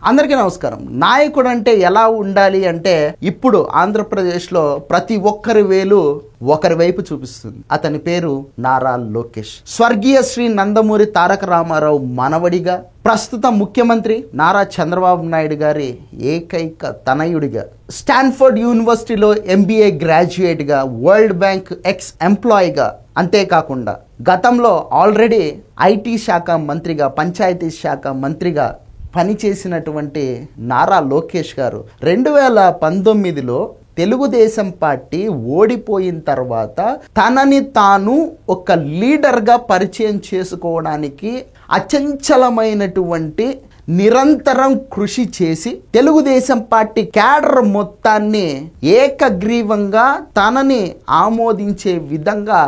అందరికీ నమస్కారం. నాయకుడు అంటే ఎలా ఉండాలి అంటే ఇప్పుడు ఆంధ్రప్రదేశ్లో ప్రతి ఒక్కరి వేలు ఒకరి వైపు చూపిస్తుంది. అతని పేరు నారా లోకేష్. స్వర్గీయ శ్రీ నందమూరి తారక రామారావు మనవడిగా, ప్రస్తుత ముఖ్యమంత్రి నారా చంద్రబాబు నాయుడు గారి ఏకైక తనయుడిగా, స్టాన్ఫోర్డ్ యూనివర్సిటీలో MBA గ్రాడ్యుయేట్గా, వరల్డ్ బ్యాంక్ ఎక్స్ ఎంప్లాయీగా, అంతేకాకుండా గతంలో ఆల్రెడీ IT శాఖ మంత్రిగా, పంచాయతీ శాఖ మంత్రిగా పనిచేసినటువంటి నారా లోకేష్ గారు 2019లో తెలుగుదేశం పార్టీ ఓడిపోయిన తర్వాత తనని తాను ఒక లీడర్గా పరిచయం చేసుకోవడానికి అచంచలమైనటువంటి నిరంతరం కృషి చేసి తెలుగుదేశం పార్టీ క్యాడర్ మొత్తాన్ని ఏకగ్రీవంగా తనని ఆమోదించే విధంగా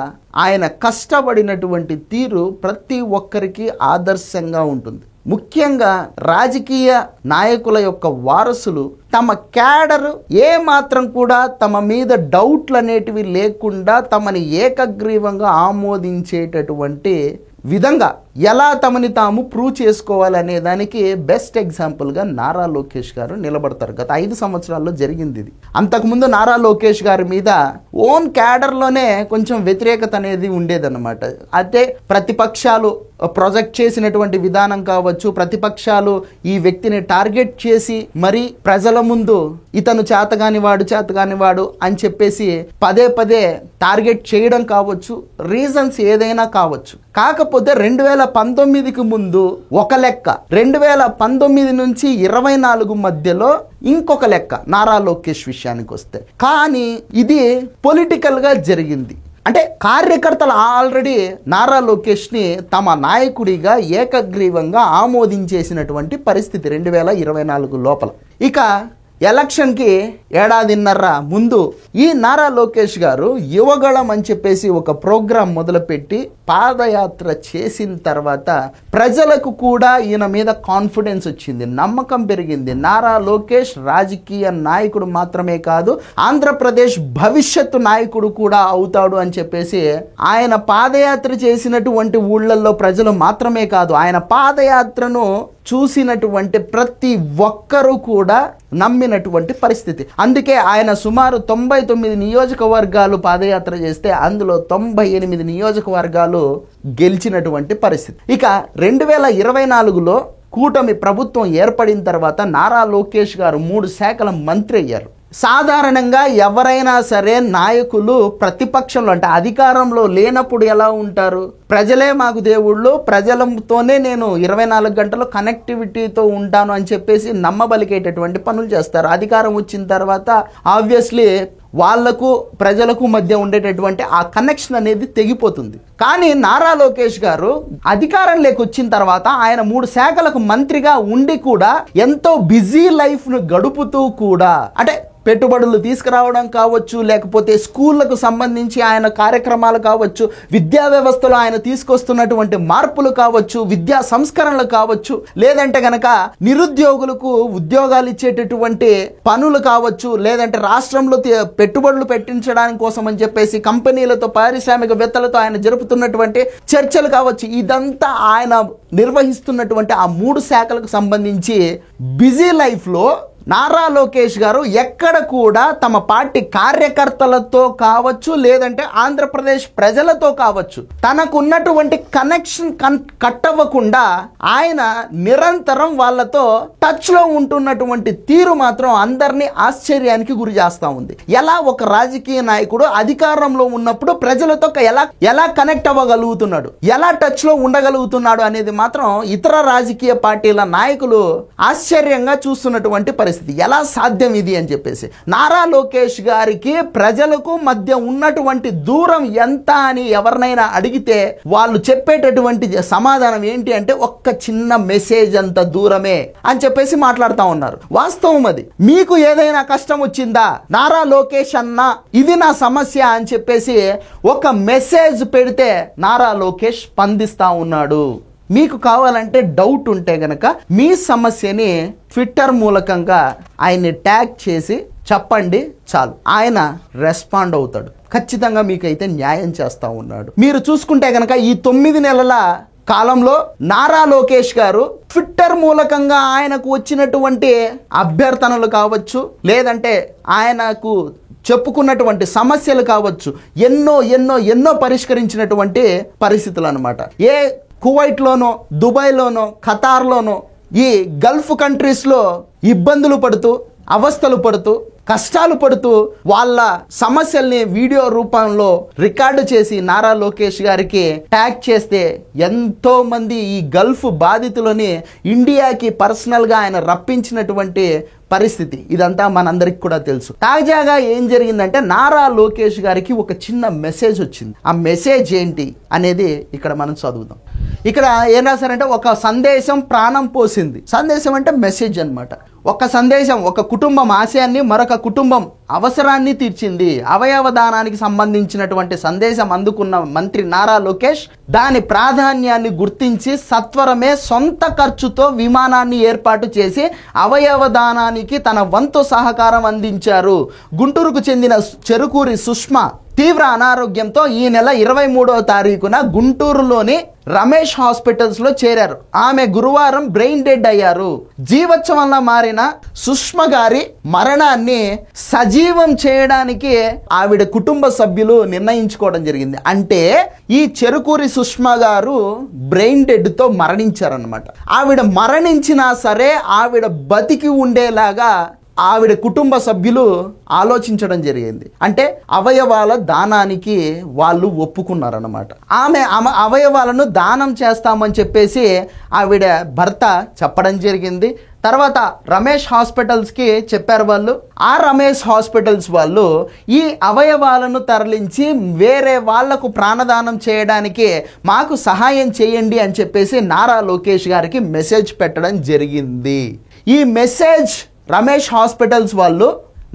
ఆయన కష్టపడినటువంటి తీరు ప్రతి ఒక్కరికి ఆదర్శంగా ఉంటుంది. ముఖ్యంగా రాజకీయ నాయకుల యొక్క వారసులు తమ క్యాడర్ ఏ మాత్రం కూడా తమ మీద డౌట్లు అనేటివి లేకుండా తమని ఏకగ్రీవంగా ఆమోదించేటటువంటి విధంగా ఎలా తమని తాము ప్రూవ్ చేసుకోవాలనే దానికి బెస్ట్ ఎగ్జాంపుల్గా నారా లోకేష్ గారు నిలబడతారు. గత 5 సంవత్సరాల్లో జరిగింది ఇది. అంతకుముందు నారా లోకేష్ గారి మీద ఓన్ క్యాడర్లోనే కొంచెం వ్యతిరేకత అనేది ఉండేదన్నమాట. అయితే ప్రతిపక్షాలు ప్రొజెక్ట్ చేసినటువంటి విధానం కావచ్చు, ప్రతిపక్షాలు ఈ వ్యక్తిని టార్గెట్ చేసి మరి ప్రజల ముందు ఇతను చేతగానివాడు అని చెప్పేసి పదే పదే టార్గెట్ చేయడం కావచ్చు, రీజన్స్ ఏదైనా కావచ్చు. కాకపోతే 2019కి ముందు ఒక లెక్క, 2019 నుంచి 24 మధ్యలో ఇంకొక లెక్క నారా లోకేష్ విషయానికి వస్తే. కానీ ఇది పొలిటికల్గా జరిగింది. అంటే కార్యకర్తలు ఆల్రెడీ నారా లోకేష్ని తమ నాయకుడిగా ఏకగ్రీవంగా ఆమోదించేసినటువంటి పరిస్థితి 2024 లోపల. ఇక ఎలక్షన్కి ఏడాదిన్నర ముందు ఈ నారా లోకేష్ గారు యువగళం అని చెప్పేసి ఒక ప్రోగ్రాం మొదలుపెట్టి పాదయాత్ర చేసిన తర్వాత ప్రజలకు కూడా ఈయన మీద కాన్ఫిడెన్స్ వచ్చింది, నమ్మకం పెరిగింది. నారా లోకేష్ రాజకీయ నాయకుడు మాత్రమే కాదు, ఆంధ్రప్రదేశ్ భవిష్యత్తు నాయకుడు కూడా అవుతాడు అని చెప్పేసి ఆయన పాదయాత్ర చేసినటువంటి ఊళ్ళల్లో ప్రజలు మాత్రమే కాదు, ఆయన పాదయాత్రను చూసినటువంటి ప్రతి ఒక్కరూ కూడా నమ్మినటువంటి పరిస్థితి. అందుకే ఆయన సుమారు 99 నియోజకవర్గాలు పాదయాత్ర చేస్తే అందులో 98 నియోజకవర్గాలు గెలిచినటువంటి పరిస్థితి. ఇక 2024లో కూటమి ప్రభుత్వం ఏర్పడిన తర్వాత నారా లోకేష్ గారు 3 శాఖల మంత్రి అయ్యారు. సాధారణంగా ఎవరైనా సరే నాయకులు ప్రతిపక్షంలో అంటే అధికారంలో లేనప్పుడు ఎలా ఉంటారు? ప్రజలే మాకు దేవుళ్ళు, ప్రజలతోనే నేను 24 గంటలు కనెక్టివిటీతో ఉంటాను అని చెప్పేసి నమ్మబలికేటటువంటి పనులు చేస్తారు. అధికారం వచ్చిన తర్వాత ఆబ్వియస్లీ వాళ్లకు ప్రజలకు మధ్య ఉండేటటువంటి ఆ కనెక్షన్ అనేది తెగిపోతుంది. కానీ నారా లోకేష్ గారు అధికారంలోకి వచ్చిన తర్వాత ఆయన 3 శాఖలకు మంత్రిగా ఉండి కూడా ఎంతో బిజీ లైఫ్ను గడుపుతూ కూడా, అంటే పెట్టుబడులు తీసుకురావడం కావచ్చు, లేకపోతే స్కూళ్లకు సంబంధించి ఆయన కార్యక్రమాలు కావచ్చు, విద్యా వ్యవస్థలో ఆయన తీసుకొస్తున్నటువంటి మార్పులు కావచ్చు, విద్యా సంస్కరణలు కావచ్చు, లేదంటే గనక నిరుద్యోగులకు ఉద్యోగాలు ఇచ్చేటటువంటి పనులు కావచ్చు, లేదంటే రాష్ట్రంలో పెట్టుబడులు పెట్టించడానికి కోసం అని చెప్పేసి కంపెనీలతో, పారిశ్రామికవేత్తలతో ఆయన జరుపుతున్నటువంటి చర్చలు కావచ్చు, ఇదంతా ఆయన నిర్వహిస్తున్నటువంటి ఆ 3 శాఖలకు సంబంధించి బిజీ లైఫ్లో నారా లోకేష్ గారు ఎక్కడ కూడా తమ పార్టీ కార్యకర్తలతో కావచ్చు, లేదంటే ఆంధ్రప్రదేశ్ ప్రజలతో కావచ్చు, తనకున్నటువంటి కనెక్షన్ కట్ అవ్వకుండా ఆయన నిరంతరం వాళ్ళతో టచ్లో ఉంటున్నటువంటి తీరు మాత్రం అందరినీ ఆశ్చర్యానికి గురి చేస్తూ ఉంది. ఎలా ఒక రాజకీయ నాయకుడు అధికారంలో ఉన్నప్పుడు ప్రజలతో ఎలా కనెక్ట్ అవ్వగలుగుతున్నాడు, ఎలా టచ్లో ఉండగలుగుతున్నాడు అనేది మాత్రం ఇతర రాజకీయ పార్టీల నాయకులు ఆశ్చర్యంగా చూస్తున్నటువంటి పరిస్థితి. ఎలా సాధ్యం ఇది అని చెప్పేసి నారా లోకేష్ గారికి ప్రజలకు మధ్య ఉన్నటువంటి దూరం ఎంత అని ఎవరినైనా అడిగితే వాళ్ళు చెప్పేటటువంటి సమాధానం ఏంటి అంటే ఒక్క చిన్న మెసేజ్ అంత దూరమే అని చెప్పేసి మాట్లాడుతూ ఉన్నారు. వాస్తవం అది. మీకు ఏదైనా కష్టం వచ్చిందా, నారా లోకేష్ అన్న ఇది నా సమస్య అని చెప్పేసి ఒక మెసేజ్ పెడితే నారా లోకేష్ స్పందిస్తా ఉన్నాడు. మీకు కావాలంటే డౌట్ ఉంటే గనక మీ సమస్యని ట్విట్టర్ మూలకంగా ఆయన్ని ట్యాగ్ చేసి చెప్పండి చాలు, ఆయన రెస్పాండ్ అవుతాడు. ఖచ్చితంగా మీకైతే న్యాయం చేస్తూ ఉన్నాడు. మీరు చూసుకుంటే గనక ఈ 9 నెలల కాలంలో నారా లోకేష్ గారు ట్విట్టర్ మూలకంగా ఆయనకు వచ్చినటువంటి అభ్యర్థనలు కావచ్చు, లేదంటే ఆయనకు చెప్పుకున్నటువంటి సమస్యలు కావచ్చు, ఎన్నో పరిష్కరించినటువంటి పరిస్థితులు అన్నమాట. ఏ కువైట్లోనో, దుబాయ్లోనో, ఖతార్లోనో, ఈ గల్ఫ్ కంట్రీస్లో ఇబ్బందులు పడుతూ, అవస్థలు పడుతూ, కష్టాలు పడుతూ వాళ్ళ సమస్యల్ని వీడియో రూపంలో రికార్డు చేసి నారా లోకేష్ గారికి ట్యాగ్ చేస్తే ఎంతో మంది ఈ గల్ఫ్ బాధితులని ఇండియాకి పర్సనల్గా ఆయన రప్పించినటువంటి పరిస్థితి ఇదంతా మనందరికి కూడా తెలుసు. తాజాగా ఏం జరిగిందంటే నారా లోకేష్ గారికి ఒక చిన్న మెసేజ్ వచ్చింది. ఆ మెసేజ్ ఏంటి అనేది ఇక్కడ మనం చదువుదాం. ఇక్కడ ఏం రాశారంటే, ఒక సందేశం ప్రాణం పోసింది. సందేశం అంటే మెసేజ్ అన్నమాట. ఒక సందేశం ఒక కుటుంబం ఆశయాన్ని మరొక కుటుంబం అవసరాన్ని తీర్చింది. అవయవ దానానికి సంబంధించినటువంటి సందేశం అందుకున్న మంత్రి నారా లోకేష్ దాని ప్రాధాన్యాన్ని గుర్తించి సత్వరమే సొంత ఖర్చుతో విమానాన్ని ఏర్పాటు చేసి అవయవ దానానికి తన వంతు సహకారం అందించారు. గుంటూరుకు చెందిన చెరుకూరి సుష్మా తీవ్ర అనారోగ్యంతో ఈ నెల 23వ తారీఖున గుంటూరులోని రమేష్ హాస్పిటల్స్ లో చేరారు. ఆమె గురువారం బ్రెయిన్ డెడ్ అయ్యారు. జీవోత్సవంలా మారిన సుష్మ గారి మరణాన్ని సజీవం చేయడానికి ఆవిడ కుటుంబ సభ్యులు నిర్ణయించుకోవడం జరిగింది. అంటే ఈ చెరుకూరి సుష్మ గారు బ్రెయిన్ డెడ్ తో మరణించారన్నమాట. ఆవిడ మరణించినా సరే ఆవిడ బతికి ఉండేలాగా ఆవిడ కుటుంబ సభ్యులు ఆలోచించడం జరిగింది. అంటే అవయవాల దానానికి వాళ్ళు ఒప్పుకున్నారన్నమాట. ఆమె అవయవాలను దానం చేస్తామని చెప్పేసి ఆవిడ భర్త చెప్పడం జరిగింది. తర్వాత రమేష్ హాస్పిటల్స్కి చెప్పారు వాళ్ళు. ఆ రమేష్ హాస్పిటల్స్ వాళ్ళు ఈ అవయవాలను తరలించి వేరే వాళ్లకు ప్రాణదానం చేయడానికి మాకు సహాయం చేయండి అని చెప్పేసి నారా లోకేష్ గారికి మెసేజ్ పెట్టడం జరిగింది. ఈ మెసేజ్ రమేష్ హాస్పిటల్స్ వాళ్ళు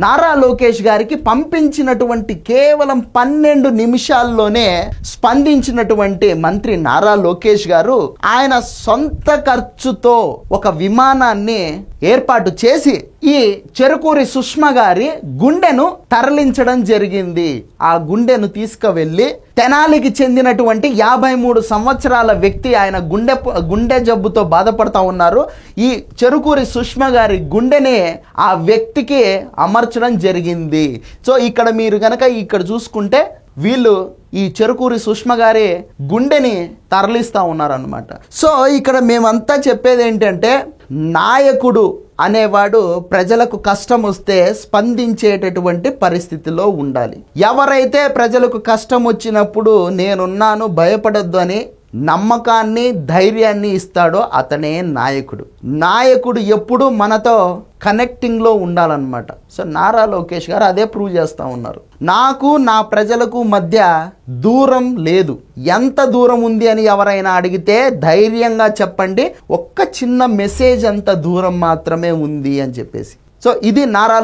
నారా లోకేష్ గారికి పంపించినటువంటి కేవలం 12 నిమిషాల్లోనే స్పందించినటువంటి మంత్రి నారా లోకేష్ గారు ఆయన సొంత ఖర్చుతో ఒక విమానాన్ని ఏర్పాటు చేసి ఈ చెరుకూరి సుష్మ గారి గుండెను తరలించడం జరిగింది. ఆ గుండెను తీసుకువెళ్ళి తెనాలికి చెందినటువంటి 53 సంవత్సరాల వ్యక్తి, ఆయన గుండె జబ్బుతో బాధపడతా ఉన్నారు. ఈ చెరుకూరి సుష్మ గారి గుండెని ఆ వ్యక్తికి అమర్చడం జరిగింది. సో ఇక్కడ మీరు గనక ఇక్కడ చూసుకుంటే వీళ్ళు ఈ చెరుకూరి సుష్మ గారి గుండెని తరలిస్తూ ఉన్నారన్నమాట. సో ఇక్కడ మేమంతా చెప్పేది ఏంటంటే, నాయకుడు అనేవాడు ప్రజలకు కష్టం వస్తే స్పందించేటటువంటి పరిస్థితిలో ఉండాలి. ఎవరైతే ప్రజలకు కష్టం వచ్చినప్పుడు నేనున్నాను, భయపడొద్దు అని నమ్మకాన్ని, ధైర్యాన్ని ఇస్తాడో అతనే నాయకుడు. నాయకుడు ఎప్పుడు మనతో కనెక్టింగ్లో ఉండాలన్నమాట. సో నారా లోకేష్ గారు అదే ప్రూవ్ చేస్తూ ఉన్నారు. నాకు నా ప్రజలకు మధ్య దూరం లేదు. ఎంత దూరం ఉంది అని ఎవరైనా అడిగితే ధైర్యంగా చెప్పండి, ఒక్క చిన్న మెసేజ్ అంత దూరం మాత్రమే ఉంది అని చెప్పేసి. సో ఇది నారా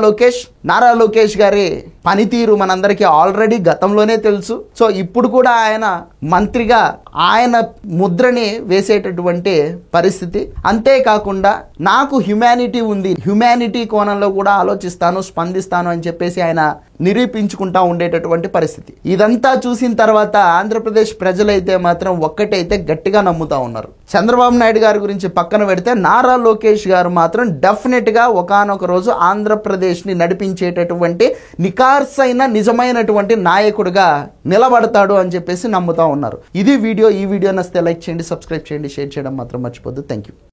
లోకేష్ గారి పనితీరు మనందరికీ ఆల్రెడీ గతంలోనే తెలుసు. సో ఇప్పుడు కూడా ఆయన మంత్రిగా ఆయన ముద్రని వేసేటటువంటి పరిస్థితి. అంతేకాకుండా నాకు హ్యుమానిటీ ఉంది, హ్యుమానిటీ కోణంలో కూడా ఆలోచిస్తాను, స్పందిస్తాను అని చెప్పేసి ఆయన నిరూపించుకుంటా ఉండేటటువంటి పరిస్థితి. ఇదంతా చూసిన తర్వాత ఆంధ్రప్రదేశ్ ప్రజలైతే మాత్రం ఒక్కటైతే గట్టిగా నమ్ముతా ఉన్నారు. చంద్రబాబు నాయుడు గారి గురించి పక్కన పెడితే నారా లోకేష్ గారు మాత్రం డెఫినెట్గా ఒకానొక రోజు ఆంధ్రప్రదేశ్ని నడిపించేటటువంటి నికార్సైన నిజమైనటువంటి నాయకుడిగా నిలబడతాడు అని చెప్పేసి నమ్ముతా ఉన్నారు. ఇది వీడియో. ఈ వీడియో నచ్చితే లైక్ చేయండి, సబ్స్క్రైబ్ చేయండి, షేర్ చేయడం మాత్రం మర్చిపోద్దు. Thank you.